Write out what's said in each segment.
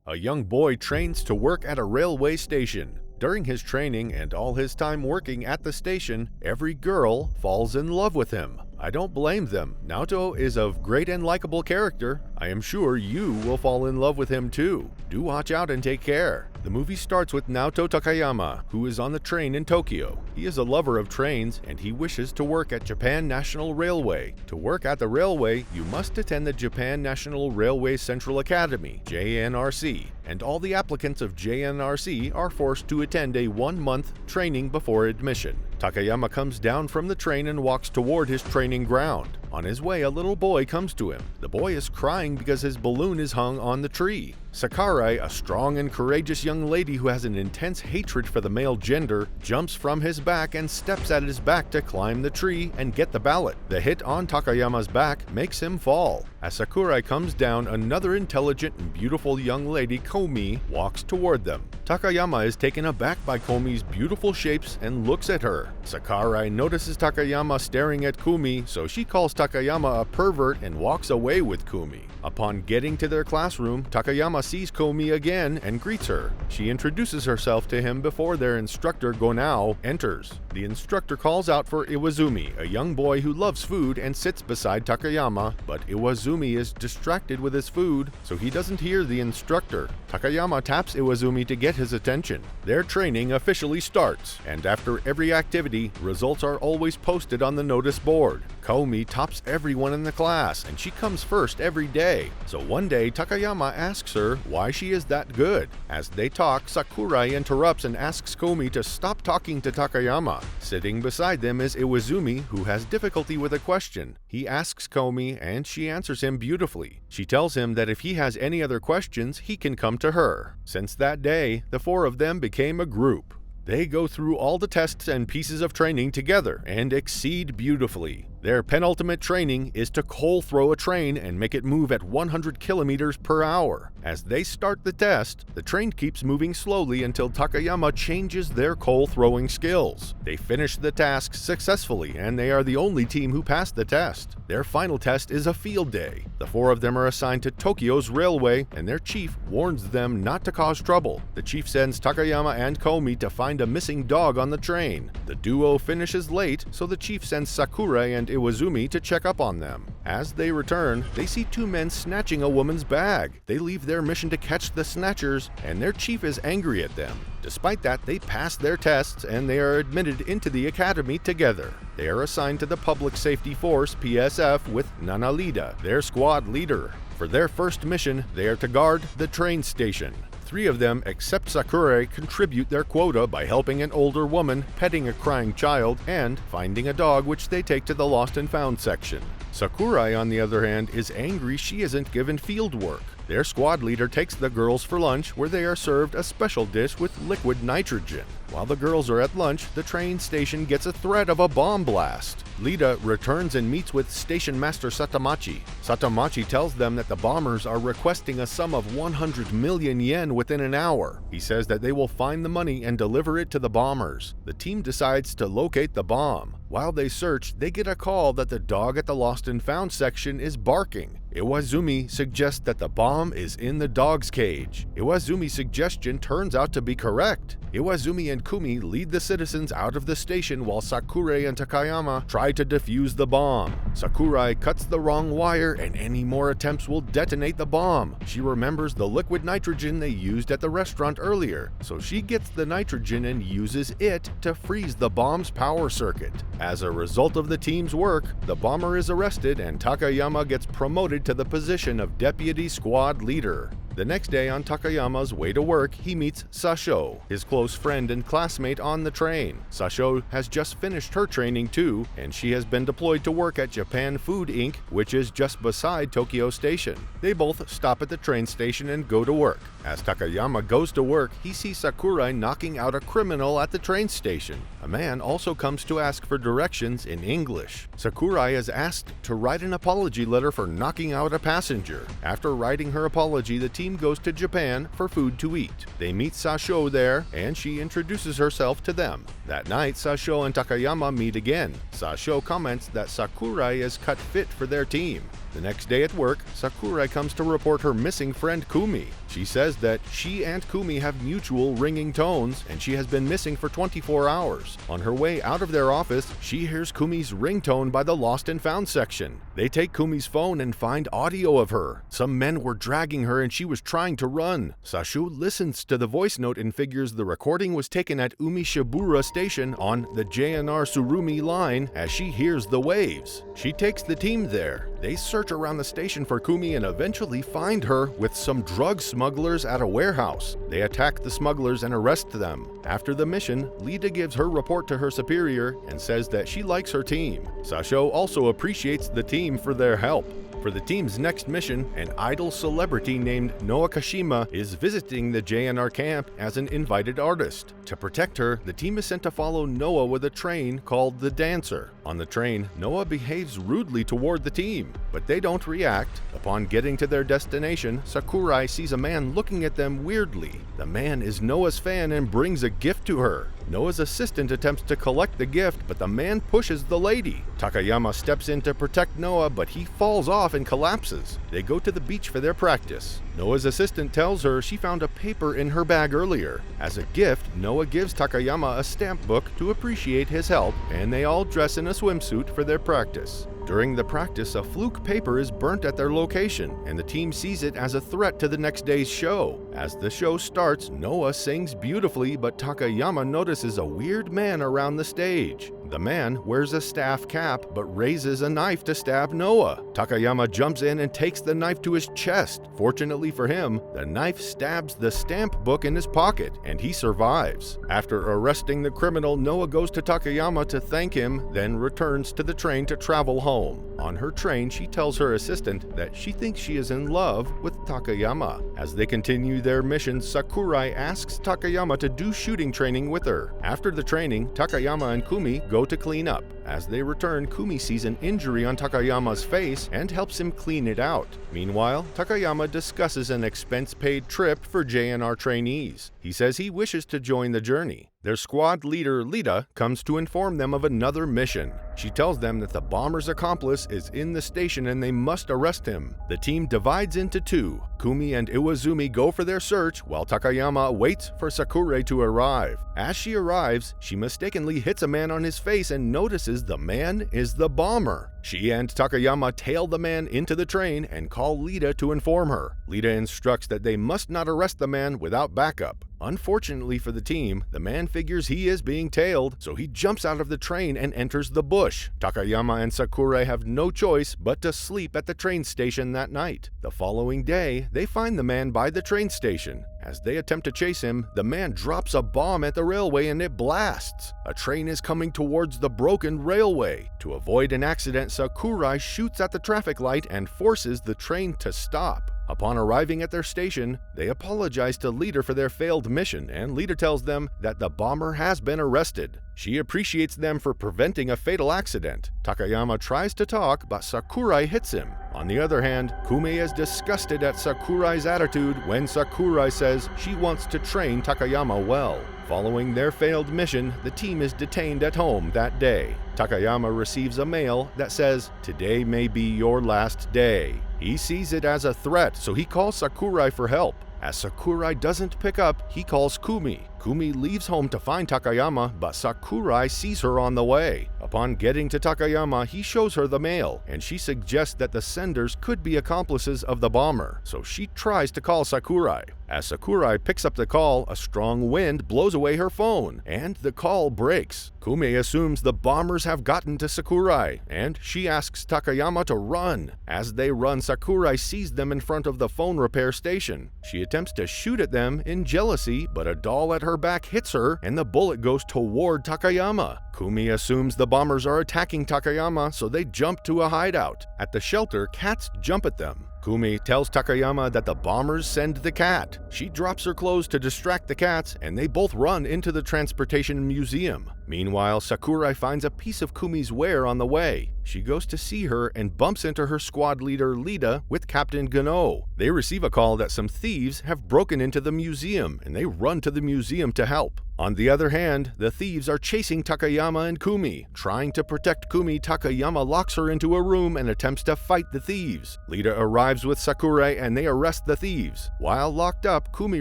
A young boy trains to work at a railway station. During his training and all his time working at the station, every girl falls in love with him. I don't blame them. Naoto is a great and likable character. I am sure you will fall in love with him too. Do watch out and take care. The movie starts with Naoto Takayama, who is on the train in Tokyo. He is a lover of trains and he wishes to work at Japan National Railway. To work at the railway, you must attend the Japan National Railway Central Academy, JNRC, and all the applicants of JNRC are forced to attend a 1-month training before admission. Takayama comes down from the train and walks toward his training ground. On his way, a little boy comes to him. The boy is crying because his balloon is hung on the tree. Sakurai, a strong and courageous young lady who has an intense hatred for the male gender, jumps from his back and steps at his back to climb the tree and get the ballot. The hit on Takayama's back makes him fall. As Sakurai comes down, another intelligent and beautiful young lady, Komi, walks toward them. Takayama is taken aback by Komi's beautiful shapes and looks at her. Sakurai notices Takayama staring at Komi, so she calls Takayama a pervert and walks away with Komi. Upon getting to their classroom, Takayama sees Komi again and greets her. She introduces herself to him before their instructor Gonao enters. The instructor calls out for Iwazumi, a young boy who loves food and sits beside Takayama, but Iwazumi is distracted with his food, so he doesn't hear the instructor. Takayama taps Iwazumi to get his attention. Their training officially starts, and after every activity, results are always posted on the notice board. Komi tops everyone in the class, and she comes first every day. So one day, Takayama asks her why she is that good. As they talk, Sakurai interrupts and asks Komi to stop talking to Takayama. Sitting beside them is Iwazumi, who has difficulty with a question. He asks Komi, and she answers him beautifully. She tells him that if he has any other questions, he can come to her. Since that day, the four of them became a group. They go through all the tests and pieces of training together and exceed beautifully. Their penultimate training is to coal throw a train and make it move at 100 kilometers per hour. As they start the test, the train keeps moving slowly until Takayama changes their coal throwing skills. They finish the task successfully, and they are the only team who passed the test. Their final test is a field day. The four of them are assigned to Tokyo's railway, and their chief warns them not to cause trouble. The chief sends Takayama and Komi to find a missing dog on the train. The duo finishes late, so the chief sends Sakurai and Iwazumi to check up on them. As they return, they see two men snatching a woman's bag. They leave their mission to catch the snatchers, and their chief is angry at them. Despite that, they pass their tests and they are admitted into the academy together. They are assigned to the Public Safety Force, PSF, with Nanalida, their squad leader. For their first mission, they are to guard the train station. 3 of them, except Sakurai, contribute their quota by helping an older woman, petting a crying child, and finding a dog which they take to the lost and found section. Sakurai, on the other hand, is angry she isn't given field work. Their squad leader takes the girls for lunch, where they are served a special dish with liquid nitrogen. While the girls are at lunch, the train station gets a threat of a bomb blast. Lida returns and meets with Station Master Satamachi. Satamachi tells them that the bombers are requesting a sum of 100 million yen within an hour. He says that they will find the money and deliver it to the bombers. The team decides to locate the bomb. While they search, they get a call that the dog at the lost and found section is barking. Iwazumi suggests that the bomb is in the dog's cage. Iwazumi's suggestion turns out to be correct. Iwazumi and Kumi lead the citizens out of the station while Sakurai and Takayama try to defuse the bomb. Sakurai cuts the wrong wire and any more attempts will detonate the bomb. She remembers the liquid nitrogen they used at the restaurant earlier, so she gets the nitrogen and uses it to freeze the bomb's power circuit. As a result of the team's work, the bomber is arrested and Takayama gets promoted to the position of deputy squad leader. The next day, on Takayama's way to work, he meets Sasho, his close friend and classmate on the train. Sasho has just finished her training too, and she has been deployed to work at Japan Food Inc., which is just beside Tokyo Station. They both stop at the train station and go to work. As Takayama goes to work, he sees Sakurai knocking out a criminal at the train station. A man also comes to ask for directions in English. Sakurai is asked to write an apology letter for knocking out a passenger. After writing her apology, the team goes to Japan for food to eat. They meet Sasho there, and she introduces herself to them. That night, Sasho and Takayama meet again. Sasho comments that Sakurai is cut fit for their team. The next day at work, Sakurai comes to report her missing friend Kumi. She says that she and Kumi have mutual ringing tones and she has been missing for 24 hours. On her way out of their office, she hears Kumi's ringtone by the Lost and Found section. They take Kumi's phone and find audio of her. Some men were dragging her and she was trying to run. Sashu listens to the voice note and figures the recording was taken at Umishibura Station on the JNR Tsurumi line as she hears the waves. She takes the team there. They search around the station for Kumi and eventually find her with some drug smugglers at a warehouse. They attack the smugglers and arrest them. After the mission, Lida gives her report to her superior and says that she likes her team. Sasho also appreciates the team for their help. For the team's next mission, an idol celebrity named Noa Kashima is visiting the JNR camp as an invited artist. To protect her, the team is sent to follow Noa with a train called the Dancer. On the train, Noa behaves rudely toward the team, but they don't react. Upon getting to their destination, Sakurai sees a man looking at them weirdly. The man is Noa's fan and brings a gift to her. Noa's assistant attempts to collect the gift, but the man pushes the lady. Takayama steps in to protect Noa, but he falls off and collapses. They go to the beach for their practice. Noa's assistant tells her she found a paper in her bag earlier. As a gift, Noa gives Takayama a stamp book to appreciate his help, and they all dress in a swimsuit for their practice. During the practice, a fluke paper is burnt at their location, and the team sees it as a threat to the next day's show. As the show starts, Noa sings beautifully, but Takayama notices a weird man around the stage. The man wears a staff cap but raises a knife to stab Noa. Takayama jumps in and takes the knife to his chest. Fortunately for him, the knife stabs the stamp book in his pocket, and he survives. After arresting the criminal, Noa goes to Takayama to thank him, then returns to the train to travel home. On her train, she tells her assistant that she thinks she is in love with Takayama. As they continue their mission, Sakurai asks Takayama to do shooting training with her. After the training, Takayama and Kumi go to clean up. As they return, Kumi sees an injury on Takayama's face and helps him clean it out. Meanwhile, Takayama discusses an expense-paid trip for JNR trainees. He says he wishes to join the journey. Their squad leader, Lida, comes to inform them of another mission. She tells them that the bomber's accomplice is in the station and they must arrest him. The team divides into two. Kumi and Iwazumi go for their search, while Takayama waits for Sakurai to arrive. As she arrives, she mistakenly hits a man on his face and notices the man is the bomber. She and Takayama tail the man into the train and call Lida to inform her. Lida instructs that they must not arrest the man without backup. Unfortunately for the team, the man figures he is being tailed, so he jumps out of the train and enters the bush. Takayama and Sakurai have no choice but to sleep at the train station that night. The following day, they find the man by the train station. As they attempt to chase him, the man drops a bomb at the railway and it blasts. A train is coming towards the broken railway. To avoid an accident, Sakurai shoots at the traffic light and forces the train to stop. Upon arriving at their station, they apologize to Lida for their failed mission, and Lida tells them that the bomber has been arrested. She appreciates them for preventing a fatal accident. Takayama tries to talk, but Sakurai hits him. On the other hand, Kumi is disgusted at Sakurai's attitude when Sakurai says she wants to train Takayama well. Following their failed mission, the team is detained at home that day. Takayama receives a mail that says, "Today may be your last day." He sees it as a threat, so he calls Sakurai for help. As Sakurai doesn't pick up, he calls Kumi. Kumi leaves home to find Takayama, but Sakurai sees her on the way. Upon getting to Takayama, he shows her the mail, and she suggests that the senders could be accomplices of the bomber, so she tries to call Sakurai. As Sakurai picks up the call, a strong wind blows away her phone, and the call breaks. Kumi assumes the bombers have gotten to Sakurai, and she asks Takayama to run. As they run, Sakurai sees them in front of the phone repair station. She attempts to shoot at them in jealousy, but a doll at her back hits her, and the bullet goes toward Takayama. Kumi assumes the bombers are attacking Takayama, so they jump to a hideout. At the shelter, cats jump at them. Kumi tells Takayama that the bombers send the cat. She drops her clothes to distract the cats, and they both run into the transportation museum. Meanwhile, Sakurai finds a piece of Kumi's wear on the way. She goes to see her and bumps into her squad leader Lida with Captain Gano. They receive a call that some thieves have broken into the museum, and they run to the museum to help. On the other hand, the thieves are chasing Takayama and Kumi. Trying to protect Kumi, Takayama locks her into a room and attempts to fight the thieves. Lida arrives with Sakurai and they arrest the thieves. While locked up, Kumi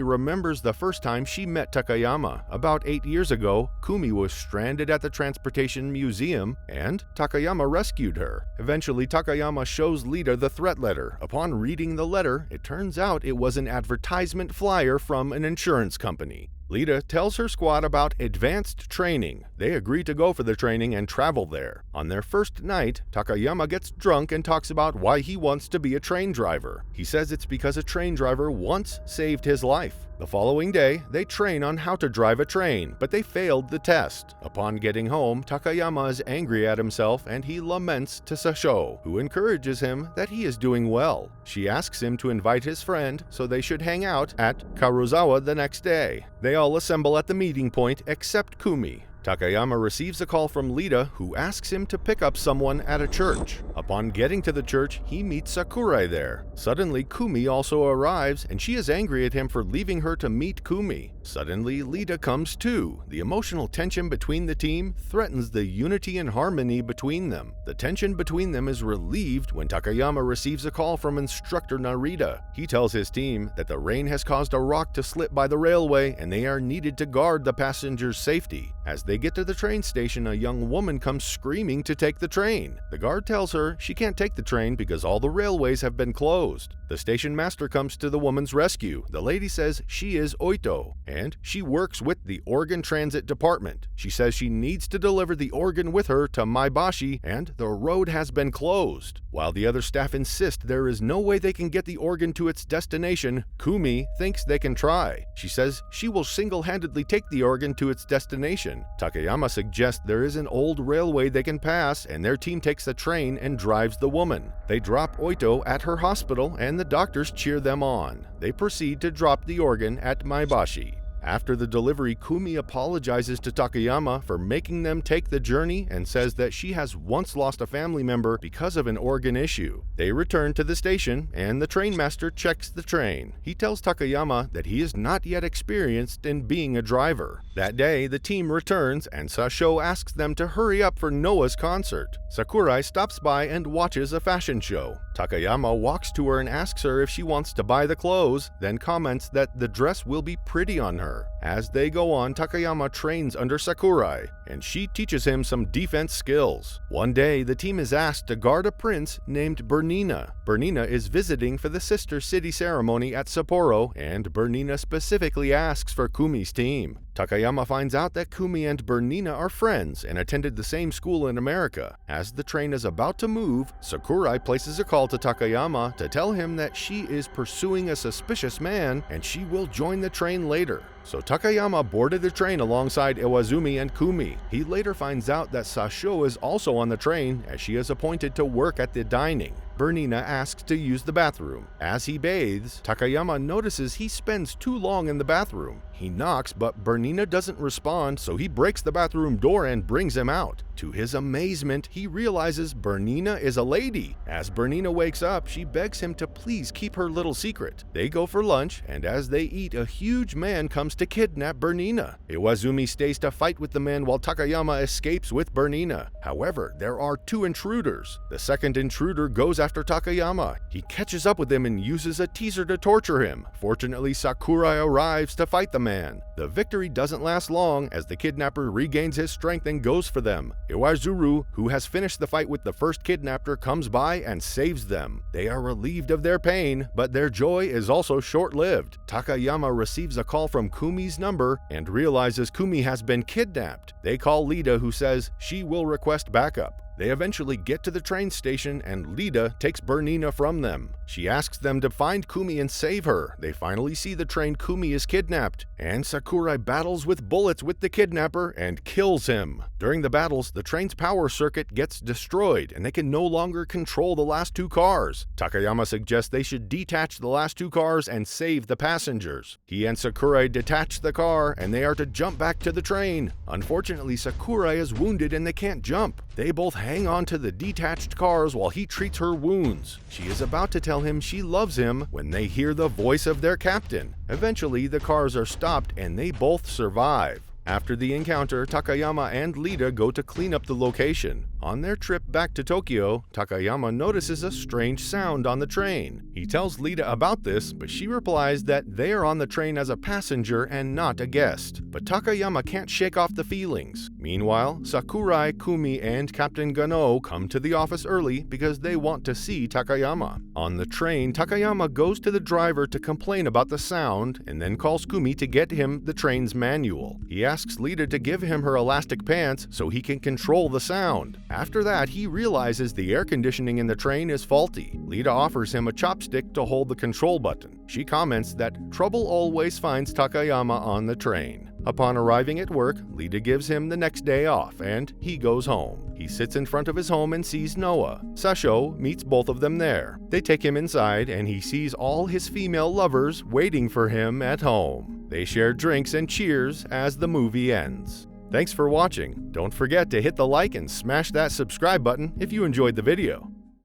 remembers the first time she met Takayama. About 8 years ago, Kumi was stranded at the Transportation Museum and Takayama rescued her. Eventually, Takayama shows Lida the threat letter. Upon reading the letter, it turns out it was an advertisement flyer from an insurance company. Lida tells her squad about advanced training. They agree to go for the training and travel there. On their first night, Takayama gets drunk and talks about why he wants to be a train driver. He says it's because a train driver once saved his life. The following day, they train on how to drive a train, but they failed the test. Upon getting home, Takayama is angry at himself and he laments to Sasho, who encourages him that he is doing well. She asks him to invite his friend, so they should hang out at Karuizawa the next day. They all assemble at the meeting point except Kumi. Takayama receives a call from Lida, who asks him to pick up someone at a church. Upon getting to the church, he meets Sakurai there. Suddenly, Kumi also arrives, and she is angry at him for leaving her to meet Kumi. Suddenly, Lida comes too. The emotional tension between the team threatens the unity and harmony between them. The tension between them is relieved when Takayama receives a call from instructor Narita. He tells his team that the rain has caused a rock to slip by the railway and they are needed to guard the passengers' safety. As they get to the train station, a young woman comes screaming to take the train. The guard tells her she can't take the train because all the railways have been closed. The station master comes to the woman's rescue. The lady says she is Oito, and she works with the organ transit department. She says she needs to deliver the organ with her to Maebashi, and the road has been closed. While the other staff insist there is no way they can get the organ to its destination, Kumi thinks they can try. She says she will single-handedly take the organ to its destination. Takayama suggests there is an old railway they can pass, and their team takes the train and drives the woman. They drop Oito at her hospital, and the doctors cheer them on. They proceed to drop the organ at Maebashi. After the delivery, Kumi apologizes to Takayama for making them take the journey and says that she has once lost a family member because of an organ issue. They return to the station, and the train master checks the train. He tells Takayama that he is not yet experienced in being a driver. That day, the team returns, and Sasho asks them to hurry up for Noah's concert. Sakurai stops by and watches a fashion show. Takayama walks to her and asks her if she wants to buy the clothes, then comments that the dress will be pretty on her. As they go on, Takayama trains under Sakurai, and she teaches him some defense skills. One day, the team is asked to guard a prince named Bernina. Bernina is visiting for the sister city ceremony at Sapporo, and Bernina specifically asks for Kumi's team. Takayama finds out that Kumi and Bernina are friends and attended the same school in America. As the train is about to move, Sakurai places a call to Takayama to tell him that she is pursuing a suspicious man and she will join the train later. So Takayama boarded the train alongside Iwazumi and Kumi. He later finds out that Sasho is also on the train as she is appointed to work at the dining. Bernina asks to use the bathroom. As he bathes, Takayama notices he spends too long in the bathroom. He knocks, but Bernina doesn't respond, so he breaks the bathroom door and brings him out. To his amazement, he realizes Bernina is a lady. As Bernina wakes up, she begs him to please keep her little secret. They go for lunch, and as they eat, a huge man comes to kidnap Bernina. Iwazumi stays to fight with the man while Takayama escapes with Bernina. However, there are two intruders. The second intruder goes after Takayama. He catches up with him and uses a teaser to torture him. Fortunately, Sakurai arrives to fight the man. The victory doesn't last long as the kidnapper regains his strength and goes for them. Iwazuru, who has finished the fight with the first kidnapper, comes by and saves them. They are relieved of their pain, but their joy is also short-lived. Takayama receives a call from Kumi's number and realizes Kumi has been kidnapped. They call Lida, who says she will request backup. They eventually get to the train station and Lida takes Bernina from them. She asks them to find Kumi and save her. They finally see the train Kumi is kidnapped, and Sakurai battles with bullets with the kidnapper and kills him. During the battles, the train's power circuit gets destroyed and they can no longer control the last two cars. Takayama suggests they should detach the last two cars and save the passengers. He and Sakurai detach the car and they are to jump back to the train. Unfortunately, Sakurai is wounded and they can't jump. They both hang on to the detached cars while he treats her wounds. She is about to tell him she loves him when they hear the voice of their captain. Eventually, the cars are stopped and they both survive. After the encounter, Takayama and Lida go to clean up the location. On their trip back to Tokyo, Takayama notices a strange sound on the train. He tells Lida about this, but she replies that they are on the train as a passenger and not a guest. But Takayama can't shake off the feelings. Meanwhile, Sakurai, Kumi, and Captain Gano come to the office early because they want to see Takayama. On the train, Takayama goes to the driver to complain about the sound and then calls Kumi to get him the train's manual. He asks Lida to give him her elastic pants so he can control the sound. After that, he realizes the air conditioning in the train is faulty. Lida offers him a chopstick to hold the control button. She comments that trouble always finds Takayama on the train. Upon arriving at work, Lida gives him the next day off and he goes home. He sits in front of his home and sees Noah. Sasho meets both of them there. They take him inside and he sees all his female lovers waiting for him at home. They share drinks and cheers as the movie ends. Thanks for watching. Don't forget to hit the like and smash that subscribe button if you enjoyed the video.